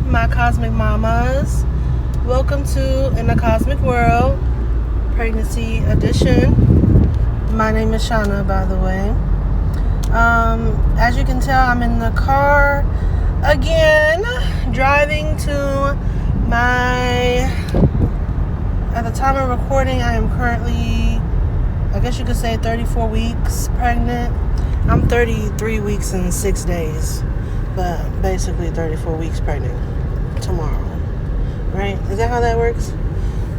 my cosmic mamas. Welcome to In the Cosmic World, Pregnancy Edition. My name is Shauna, by the way. As you can tell, I'm in the car again, driving to at the time of recording, I am currently, I guess you could say 34 weeks pregnant. I'm 33 weeks and 6 days, but basically 34 weeks pregnant tomorrow, right? Is that how that works?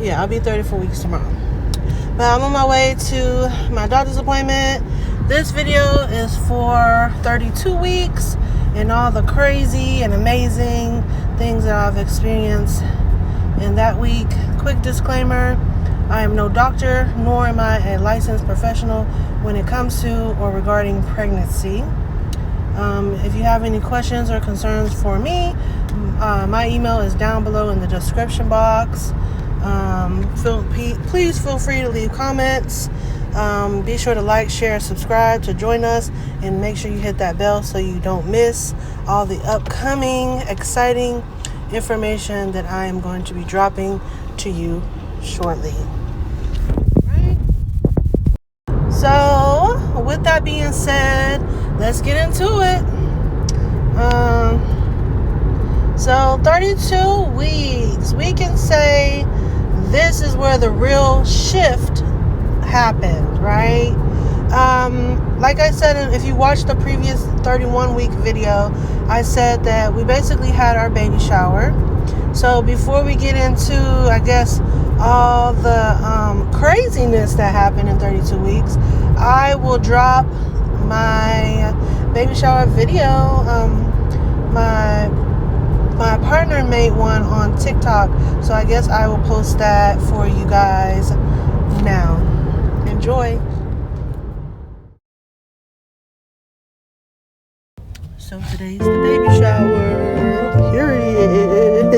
Yeah, I'll be 34 weeks tomorrow. But I'm on my way to my doctor's appointment. This video is for 32 weeks and all the crazy and amazing things that I've experienced in that week. Quick disclaimer, I am no doctor, nor am I a licensed professional when it comes to or regarding pregnancy. If you have any questions or concerns for me, my email is down below in the description box. Please feel free to leave comments. Be sure to like, share, subscribe to join us, and make sure you hit that bell so you don't miss all the upcoming exciting information that I am going to be dropping to you shortly. Right? So, with that being said, let's get into it. So 32 weeks, we can say this is where the real shift happened, right? Like I said, if you watched the previous 31 week video, I said that we basically had our baby shower. So before we get into, I guess, all the craziness that happened in 32 weeks, I will drop my baby shower video. My partner made one on TikTok, so I guess I will post that for you guys now. Enjoy. So today's the baby shower. Period.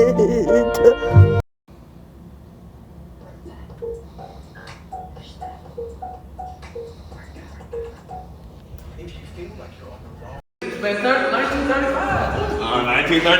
If you feel like you're on the wrong. It's been 1935. 1930.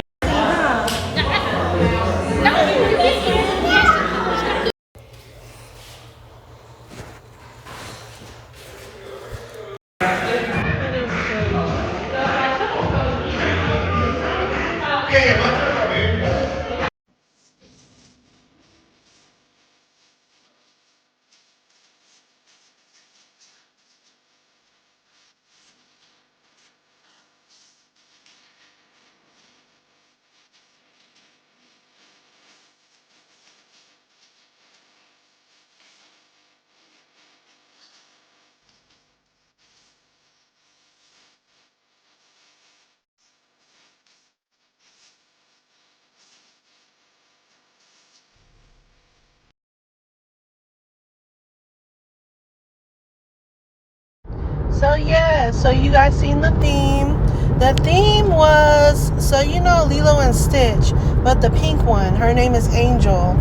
So yeah, so you guys seen the theme. The theme was, so you know Lilo and Stitch, but the pink one, her name is Angel.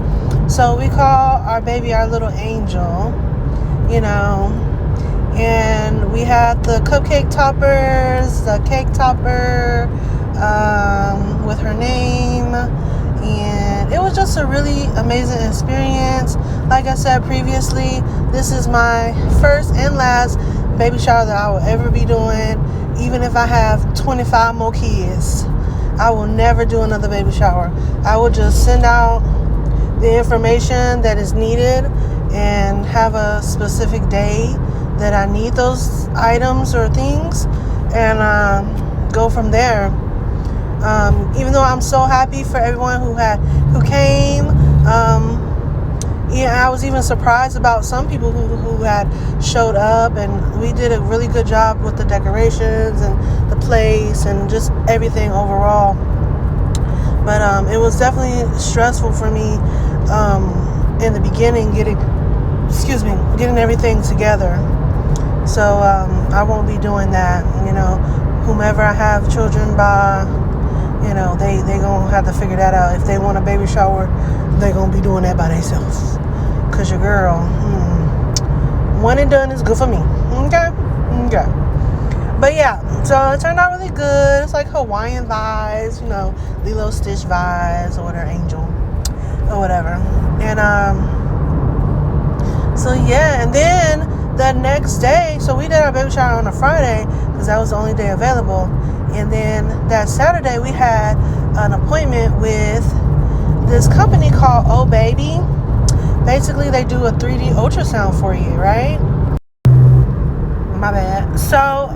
So we call our baby our little angel, you know. And we had the cupcake toppers, the cake topper with her name. And it was just a really amazing experience. Like I said previously, this is my first and last baby shower that I will ever be doing. Even if I have 25 more kids, I will never do another baby shower. I will just send out the information that is needed and have a specific day that I need those items or things, and go from there. Even though I'm so happy for everyone who came, I was even surprised about some people who had showed up, and we did a really good job with the decorations and the place and just everything overall. But it was definitely stressful for me in the beginning getting everything together. So I won't be doing that. You know, whomever I have children by, you know, they gonna have to figure that out. If they want a baby shower, they gonna be doing that by themselves. Cause your girl, one and done is good for me. Okay. But yeah, so it turned out really good. It's like Hawaiian vibes, you know, Lilo Stitch vibes, or whatever, Angel, or whatever. And so yeah, and then the next day, so we did our baby shower on a Friday because that was the only day available. And then that Saturday we had an appointment with this company called Oh Baby. Basically, they do a 3D ultrasound for you, right? My bad. So,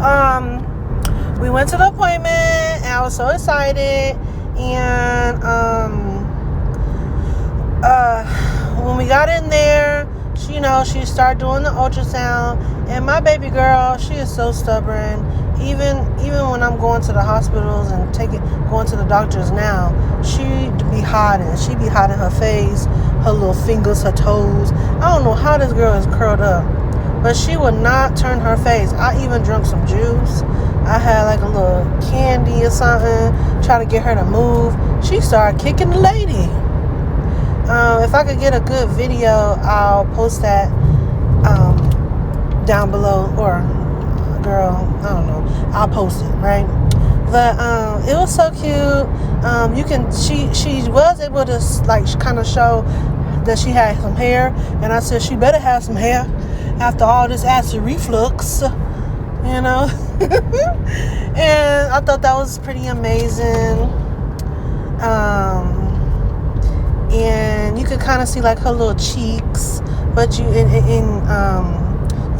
we went to the appointment, and I was so excited. And when we got in there, she started doing the ultrasound. And my baby girl, she is so stubborn. Even when I'm going to the hospitals and going to the doctors now, she be hiding. She be hiding her face, her little fingers, her toes. I don't know how this girl is curled up, but she would not turn her face. I even drank some juice. I had like a little candy or something, trying to get her to move. She started kicking the lady. If I could get a good video, I'll post that down below, or girl, I don't know, I'll post it, right? But it was so cute. She was able to like kind of show that she had some hair, and I said she better have some hair after all this acid reflux, you know. And I thought that was pretty amazing. And you could kind of see like her little cheeks, but you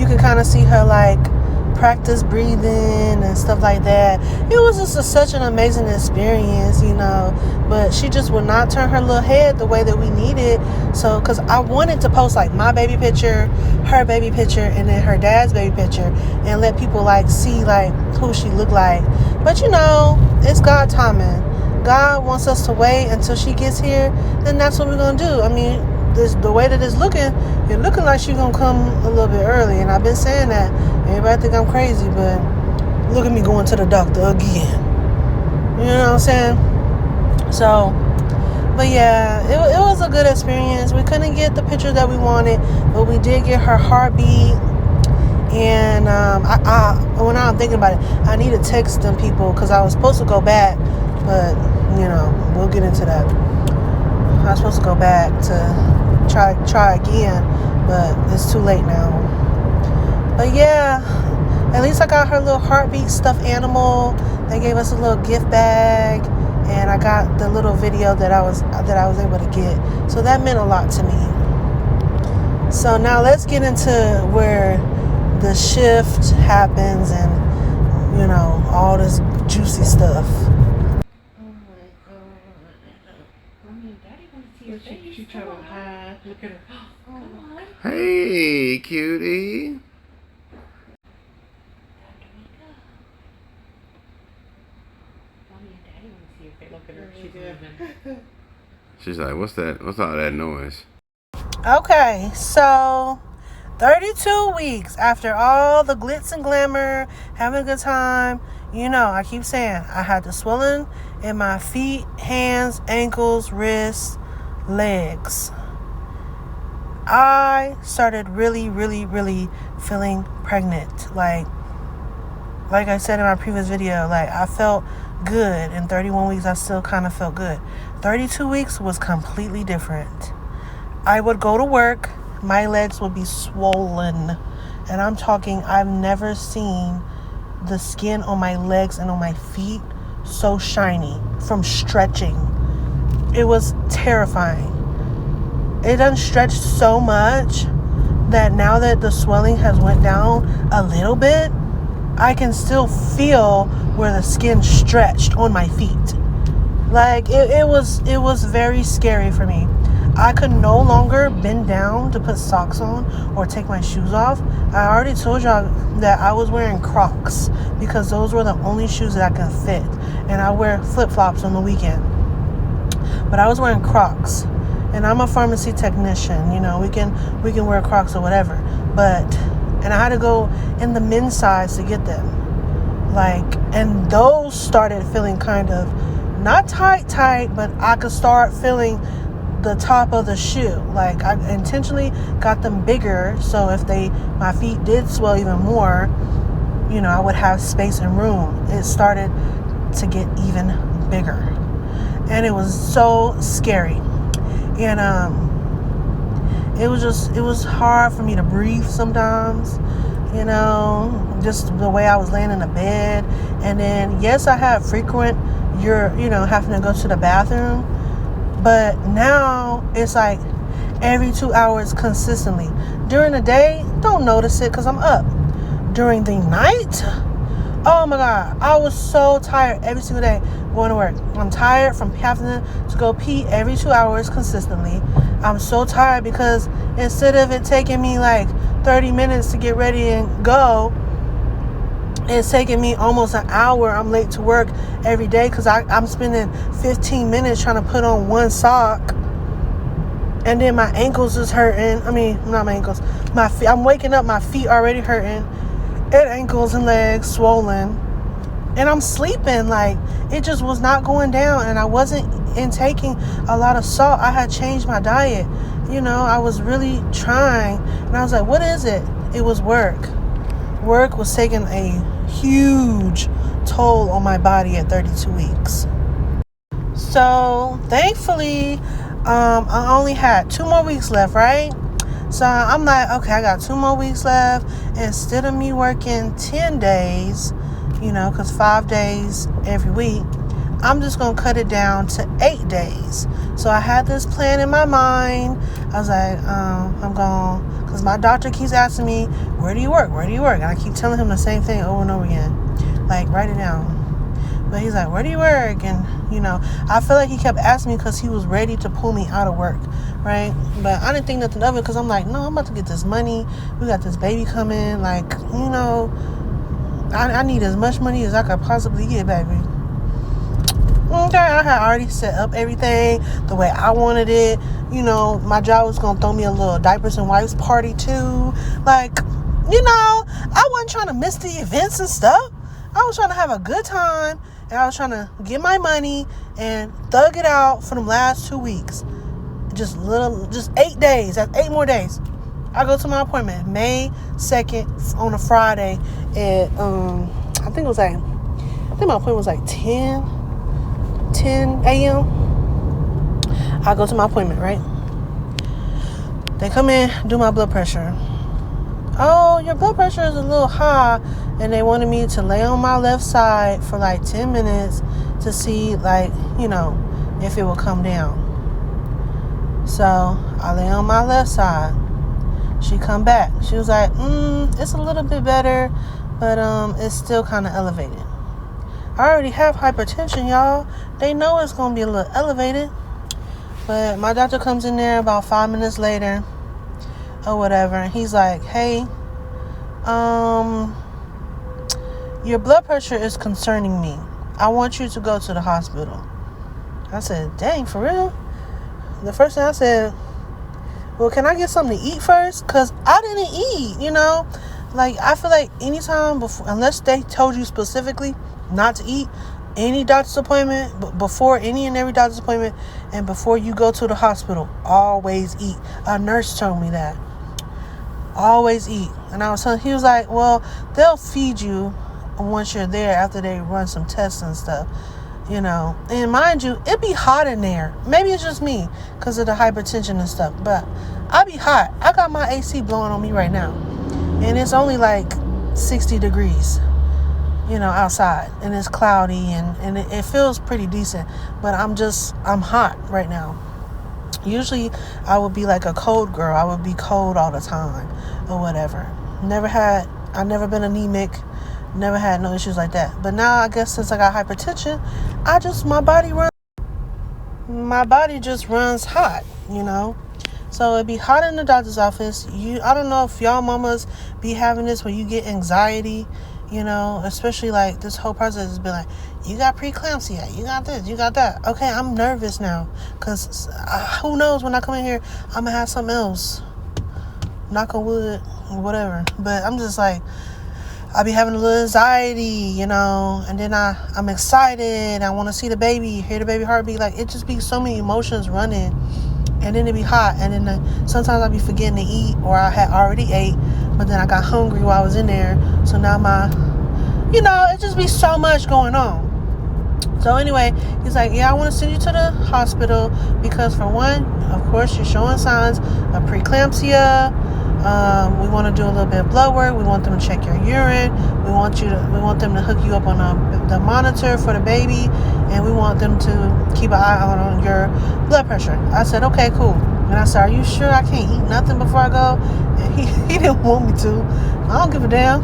could kind of see her like practice breathing and stuff like that. It was just such an amazing experience, you know. But she just would not turn her little head the way that we needed. So, because I wanted to post like my baby picture, her baby picture, and then her dad's baby picture, and let people like see like who she looked like. But you know, it's God timing. God wants us to wait until she gets here, then that's what we're gonna do. I mean, the way that it's looking like she's gonna come a little bit early, and I've been saying that. Everybody think I'm crazy, but look at me going to the doctor again. You know what I'm saying? So, but yeah, it was a good experience. We couldn't get the picture that we wanted, but we did get her heartbeat. And when I'm thinking about it, I need to text them people because I was supposed to go back, but you know, we'll get into that. I was supposed to go back to try again, but it's too late now. But yeah, at least I got her little heartbeat stuffed animal. They gave us a little gift bag, and I got the little video that I was able to get. So that meant a lot to me. So now let's get into where the shift happens and, you know, all this juicy stuff. She trying to hide. Look at her. Hey, cutie. She's like, what's that? What's all that noise? Okay, so 32 weeks after all the glitz and glamour, having a good time, you know, I keep saying I had the swelling in my feet, hands, ankles, wrists, legs. I started really, really, really feeling pregnant. Like I said in my previous video, like I felt good. In 31 weeks, I still kind of felt good. 32 weeks was completely different. I would go to work, my legs would be swollen. And I'm talking, I've never seen the skin on my legs and on my feet so shiny from stretching. It was terrifying. It done stretched so much that now that the swelling has went down a little bit, I can still feel where the skin stretched on my feet. Like it was very scary for me. I could no longer bend down to put socks on or take my shoes off. I already told y'all that I was wearing Crocs because those were the only shoes that I could fit. And I wear flip-flops on the weekend. But I was wearing Crocs. And I'm a pharmacy technician, you know, we can wear Crocs or whatever. And I had to go in the men's size to get them. And those started feeling kind of not tight, but I could start feeling the top of the shoe. Like I intentionally got them bigger, so if my feet did swell even more, I would have space and room. It started to get even bigger. And it was so scary. And it was hard for me to breathe sometimes, just the way I was laying in the bed. And then, yes, I had frequent, having to go to the bathroom. But now it's like every 2 hours consistently. During the day, don't notice it because I'm up. During the night, oh my God, I was so tired every single day going to work. I'm tired from having to go pee every 2 hours consistently. I'm so tired because instead of it taking me like 30 minutes to get ready and go, it's taking me almost an hour. I'm late to work every day because I'm spending 15 minutes trying to put on one sock. And then my ankles is hurting. I mean, not my ankles. My feet. I'm waking up, my feet already hurting. And ankles and legs swollen. And I'm sleeping. Like, it just was not going down. And I wasn't intaking a lot of salt. I had changed my diet. I was really trying. And I was like, what is it? It was work. Work was taking a huge toll on my body at 32 weeks. So, thankfully, I only had 2 more weeks left, right? So I'm like, okay, I got 2 more weeks left. Instead of me working 10 days, because 5 days every week, I'm just going to cut it down to 8 days. So I had this plan in my mind. I was like, I'm going, because my doctor keeps asking me, where do you work? Where do you work? And I keep telling him the same thing over and over again. Like, write it down. But he's like, where do you work? And, I feel like he kept asking me because he was ready to pull me out of work, right? But I didn't think nothing of it because I'm like, no, I'm about to get this money. We got this baby coming. Like, I need as much money as I could possibly get, baby. Okay, I had already set up everything the way I wanted it. My job was going to throw me a little diapers and wipes party too. Like, I wasn't trying to miss the events and stuff. I was trying to have a good time, and I was trying to get my money and thug it out for them last 2 weeks. Just 8 days. That's 8 more days. I go to my appointment May 2nd on a Friday at, I think my appointment was like 10 a.m. I go to my appointment, right? They come in, do my blood pressure. Oh, your blood pressure is a little high. And they wanted me to lay on my left side for like 10 minutes to see, like, if it would come down. So I lay on my left side. She come back. She was like, it's a little bit better, but it's still kind of elevated. I already have hypertension, y'all. They know it's going to be a little elevated. But my doctor comes in there about 5 minutes later or whatever. And he's like, hey, your blood pressure is concerning me. I want you to go to the hospital. I said, dang, for real? The first thing I said, well, can I get something to eat first? Because I didn't eat, Like, I feel like anytime, unless they told you specifically not to eat, any doctor's appointment, before any and every doctor's appointment, and before you go to the hospital, always eat. A nurse told me that. Always eat. And I was telling, he was like, well, they'll feed you once you're there after they run some tests and stuff, and mind you, it be hot in there. Maybe it's just me because of the hypertension and stuff, but I be hot. I got my AC blowing on me right now, and it's only like 60 degrees, outside, and it's cloudy, and it feels pretty decent, but I'm hot right now. Usually I would be like a cold girl. I would be cold all the time or whatever. I've never been anemic. Never had no issues like that. But now I guess since I got hypertension, my body just runs hot, So it'd be hot in the doctor's office. I don't know if y'all mamas be having this where you get anxiety, especially like this whole process has been like, you got preeclampsia, you got this, you got that. Okay, I'm nervous now because who knows when I come in here, I'm going to have something else. Knock on wood or whatever. But I'm just like, I be having a little anxiety, and then I'm excited. I want to see the baby, hear the baby heartbeat. Like, it just be so many emotions running, and then it be hot, and then sometimes I be forgetting to eat, or I had already ate, but then I got hungry while I was in there. So now my you know, it just be so much going on. So anyway, he's like, yeah, I want to send you to the hospital because for one, of course, you're showing signs of preeclampsia. We want to do a little bit of blood work. We want them to check your urine. We want them to hook you up on the monitor for the baby, and we want them to keep an eye out on your blood pressure. I said, okay, cool. And I said, are you sure I can't eat nothing before I go? And he didn't want me to. I don't give a damn.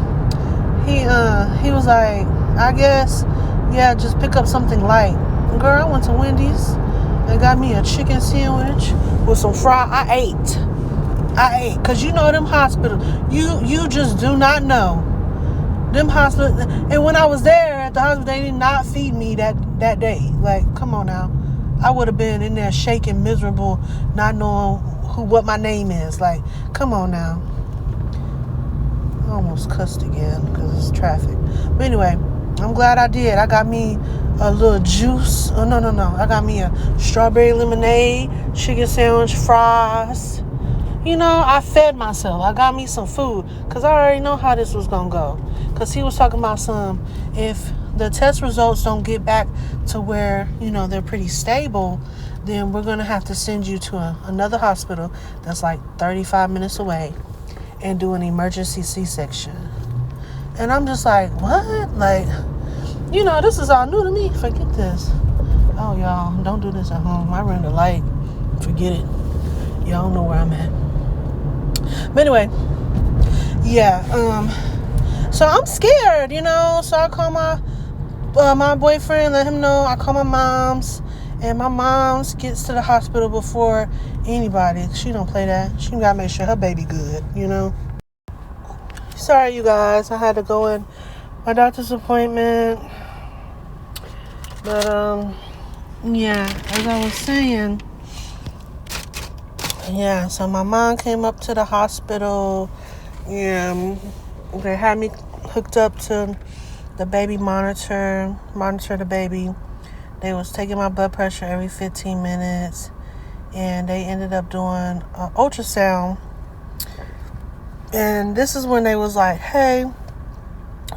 He was like, I guess, yeah, just pick up something light. Girl, I went to Wendy's and got me a chicken sandwich with some fries. I ate. Because you know them hospitals, you just do not know. Them hospitals. And when I was there at the hospital, they did not feed me that day. Like, come on now. I would have been in there shaking, miserable, not knowing what my name is. Like, come on now. I almost cussed again because it's traffic. But anyway, I'm glad I did. I got me a little juice. Oh, no. I got me a strawberry lemonade, chicken sandwich, fries. You know, I fed myself. I got me some food because I already know how this was going to go. Because he was talking about if the test results don't get back to where, you know, they're pretty stable, then we're going to have to send you to another hospital that's like 35 minutes away and do an emergency C-section. And I'm just like, what? Like, you know, this is all new to me. Forget this. Oh, y'all, don't do this at home. I ran the light. Forget it. Y'all know where I'm at. But anyway, yeah. So I'm scared, you know. So I call my boyfriend, let him know. I call my mom's, and my mom's gets to the hospital before anybody. She don't play that. She gotta make sure her baby good, you know. Sorry, you guys. I had to go in my doctor's appointment. But, yeah, as I was saying, yeah, so my mom came up to the hospital. Yeah, they had me hooked up to the baby monitor the baby. They was taking my blood pressure every 15 minutes. And they ended up doing an ultrasound. And this is when they was like, hey,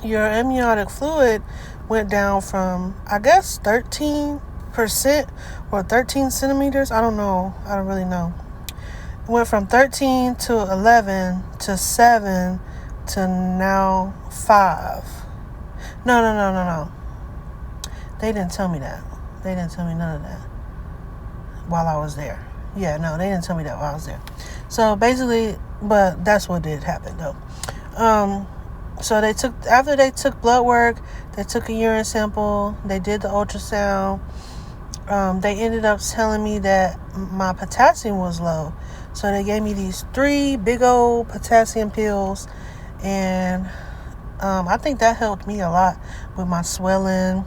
your amniotic fluid went down from, I guess, 13% or 13 centimeters. I don't know. I don't really know. It went from 13 to 11 to 7 to now 5. No. They didn't tell me that. They didn't tell me none of that while I was there. Yeah, no, they didn't tell me that while I was there. So basically, but that's what did happen though. So after they took blood work, they took a urine sample, they did the ultrasound. They ended up telling me that my potassium was low. So they gave me these 3 big old potassium pills, and I think that helped me a lot with my swelling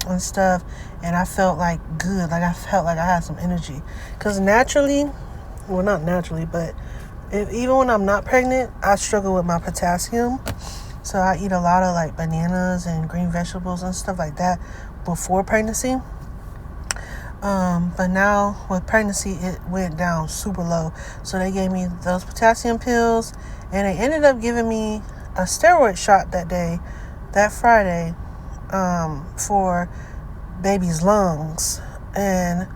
and stuff, and I felt like good. Like I felt like I had some energy, because naturally, well, not naturally, but even when I'm not pregnant, I struggle with my potassium. So I eat a lot of like bananas and green vegetables and stuff like that before pregnancy. But now with pregnancy, it went down super low. So they gave me those potassium pills, and they ended up giving me a steroid shot that Friday, for baby's lungs. And,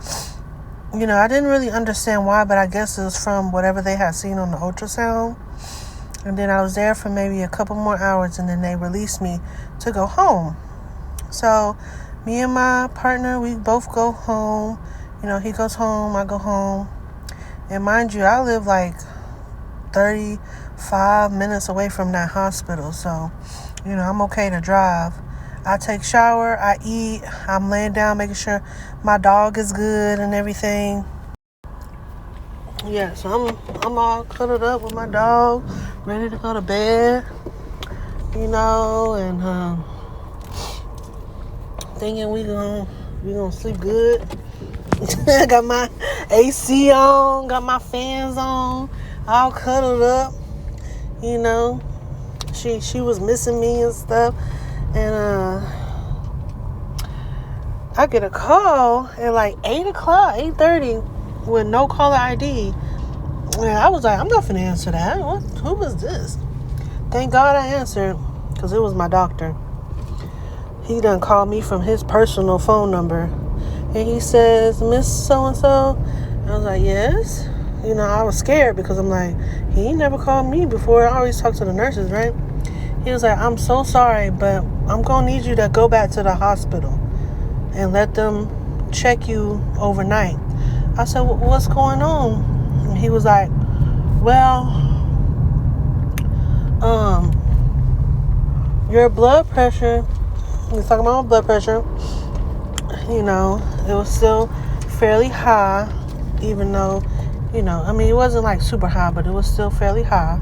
you know, I didn't really understand why, but I guess it was from whatever they had seen on the ultrasound. And then I was there for maybe a couple more hours, and then they released me to go home. So me and my partner, we both go home. You know, he goes home, I go home. And mind you, I live like 35 minutes away from that hospital. So, you know, I'm okay to drive. I take shower, I eat, I'm laying down making sure my dog is good and everything. Yeah, so I'm all cuddled up with my dog, ready to go to bed, you know, and thinking we gonna sleep good. I got my AC on, got my fans on, all cuddled up, you know. She was missing me and stuff, and I get a call at like 8:30 with no caller ID. And I was like, I'm not finna answer that. Who was this? Thank God I answered, because it was my doctor. he done called me from his personal phone number. And he says, Miss So-and-so. I was like, yes. You know, I was scared because I'm like, he ain't never called me before. I always talk to the nurses, right? He was like, I'm so sorry, but I'm going to need you to go back to the hospital and let them check you overnight. I said, what's going on? And he was like, well, your blood pressure, he's talking about my blood pressure, you know, it was still fairly high, even though, you know, I mean, it wasn't like super high, but it was still fairly high.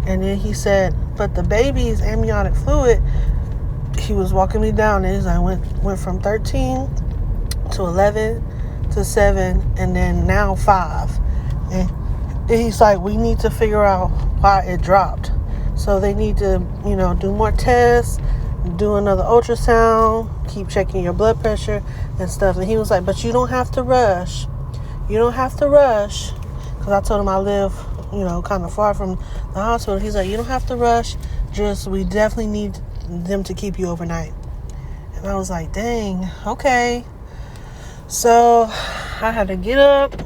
And then he said, but the baby's amniotic fluid, he was walking me down, and he's like, went from 13 to 11 to 7, and then now 5. And he's like, we need to figure out why it dropped. So they need to, you know, do more tests, do another ultrasound, keep checking your blood pressure and stuff. And he was like, but you don't have to rush. You don't have to rush. Because I told him I live, you know, kind of far from the hospital. He's like, you don't have to rush. Just, we definitely need them to keep you overnight. And I was like, dang, okay. So I had to get up,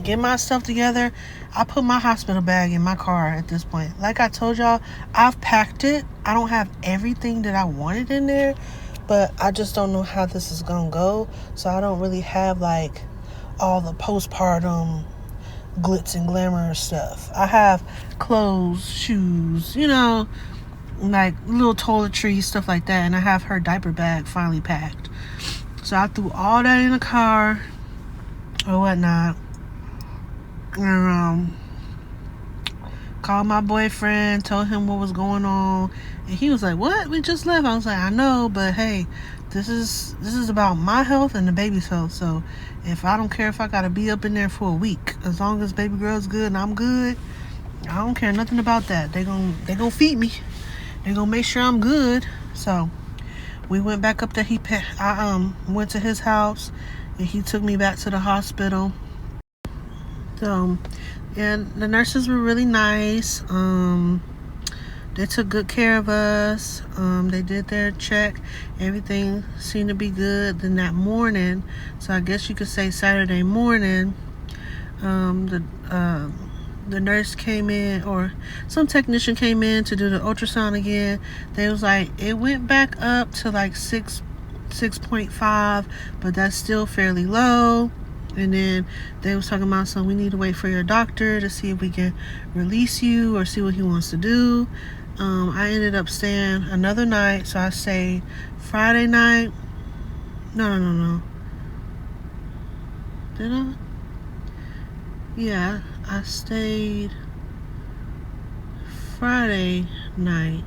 get my stuff together. I put my hospital bag in my car at this point. Like I told y'all, I've packed it. I don't have everything that I wanted in there, but I just don't know how this is gonna go. So I don't really have like all the postpartum glitz and glamour stuff. I have clothes, shoes, you know, like little toiletries, stuff like that. And I have her diaper bag finally packed. So I threw all that in the car or whatnot. And called my boyfriend, told him what was going on, and he was like, what? We just left. I was like, I know, but hey, this is about my health and the baby's health. So if I don't care if I gotta be up in there for a week, as long as baby girl's good and I'm good, I don't care nothing about that. They gonna feed me. They gonna make sure I'm good. So we went back up there. I went to his house, and he took me back to the hospital. So, and the nurses were really nice. They took good care of us. They did their check. Everything seemed to be good. Then that morning, so I guess you could say Saturday morning, the nurse came in, or some technician came in to do the ultrasound again. They was like, it went back up to like 6.5, but that's still fairly low. And then they was talking about, so we need to wait for your doctor to see if we can release you or see what he wants to do. I ended up staying another night, so I stayed Friday night. No. Did I? Yeah, I stayed Friday night.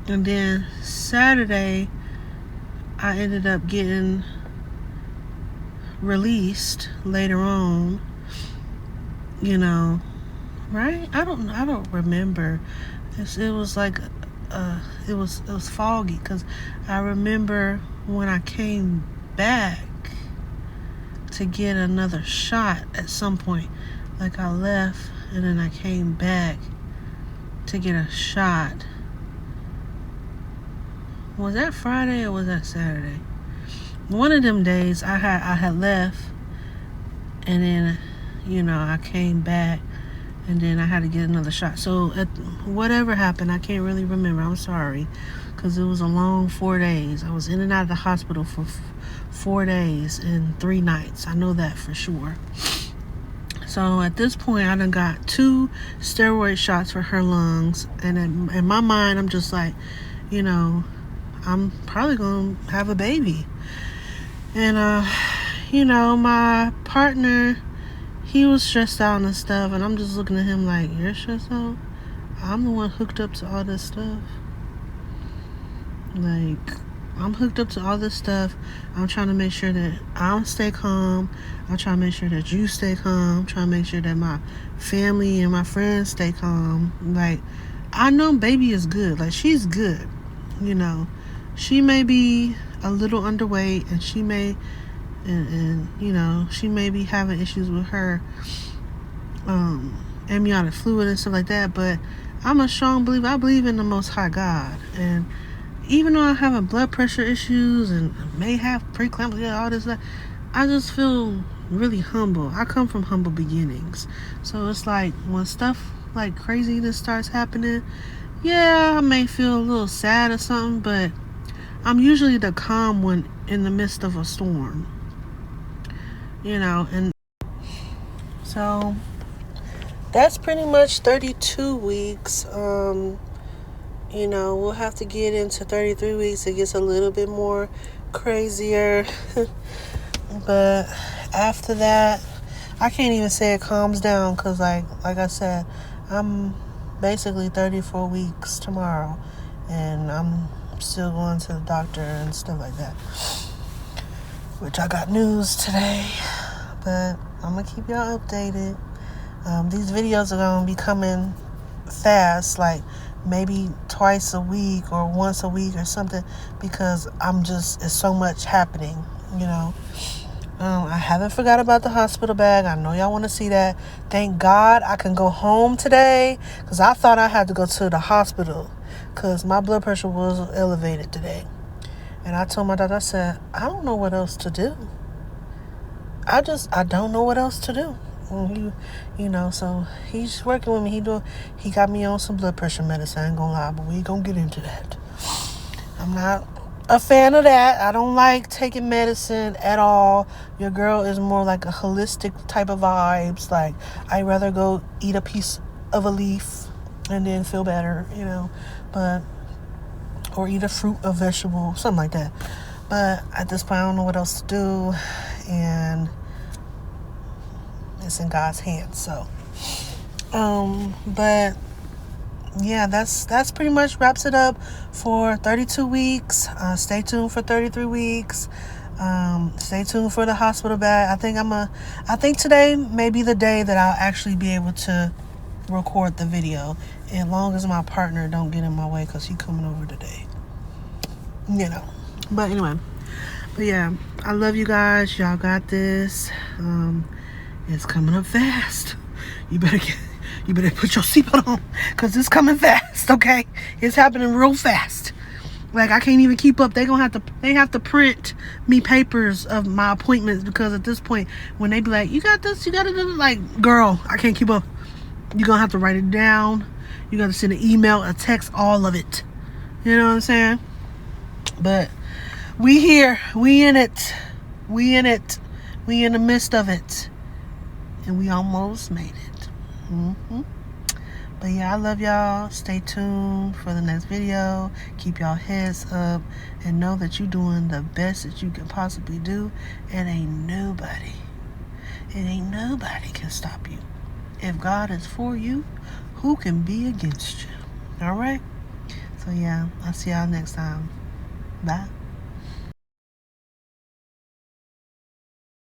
And then Saturday, I ended up getting released later on, you know, right? I don't remember. It was like it was foggy, because I remember when I came back to get another shot at some point. Like I left and then I came back to get a shot. Was that Friday or was that Saturday? One of them days I had left, and then, you know, I came back, and then I had to get another shot. So whatever happened, I can't really remember. I'm sorry, because it was a long 4 days. I was in and out of the hospital for 4 days and 3 nights. I know that for sure. So at this point, I done got 2 steroid shots for her lungs, and in my mind, I'm just like, you know, I'm probably gonna have a baby. And you know, my partner, he was stressed out and stuff, and I'm just looking at him like, you're stressed out? I'm the one hooked up to all this stuff. Like, I'm hooked up to all this stuff. I'm trying to make sure that I stay calm. I'm trying to make sure that you stay calm. I'm trying to make sure that my family and my friends stay calm. Like, I know baby is good. Like, she's good. You know, she may be a little underweight, and she may, and you know, she may be having issues with her amniotic fluid and stuff like that, but I'm a strong believer. I believe in the Most High God, and even though I'm having blood pressure issues and may have preeclampsia, all this, that, I just feel really humble. I come from humble beginnings. So it's like when stuff like craziness starts happening, yeah, I may feel a little sad or something, but I'm usually the calm one in the midst of a storm. And so that's pretty much 32 weeks. We'll have to get into 33 weeks. It gets a little bit more crazier. But after that, I can't even say it calms down because, like I said, I'm basically 34 weeks tomorrow. And I'm still going to the doctor and stuff like that. Which I got news today. But I'm going to keep y'all updated. These videos are going to be coming fast, like maybe twice a week or once a week or something, because it's so much happening, I haven't forgot about the hospital bag. I know y'all want to see that. Thank God I can go home today, because I thought I had to go to the hospital because my blood pressure was elevated today. And I told my doctor, I said, I don't know what else to do. I don't know what else to do. So he's working with me. He got me on some blood pressure medicine. I ain't gonna lie, but we ain't gonna get into that. I'm not a fan of that. I don't like taking medicine at all. Your girl is more like a holistic type of vibes. Like, I'd rather go eat a piece of a leaf and then feel better, or eat a fruit or vegetable, something like that. But at this point, I don't know what else to do, and it's in God's hands. So, but yeah, that's pretty much wraps it up for 32 weeks. Stay tuned for 33 weeks. Stay tuned for the hospital bag. I think today may be the day that I'll actually be able to record the video, as long as my partner don't get in my way, because he's coming over today. But anyway, yeah, I love you guys. Y'all got this. It's coming up fast. You better put your seatbelt on, because it's coming fast, okay? It's happening real fast. Like, I can't even keep up. They have to print me papers of my appointments, because at this point, when they be like, you got this, you got to do it, like, girl, I can't keep up. You're going to have to write it down. You got to send an email, a text, all of it. You know what I'm saying? But we here. We in it. We in it. We in the midst of it. And we almost made it. But yeah, I love y'all. Stay tuned for the next video. Keep y'all heads up and know that you're doing the best that you can possibly do. And ain't nobody can stop you. If God is for you, who can be against you? All right? So yeah, I'll see y'all next time. Bye.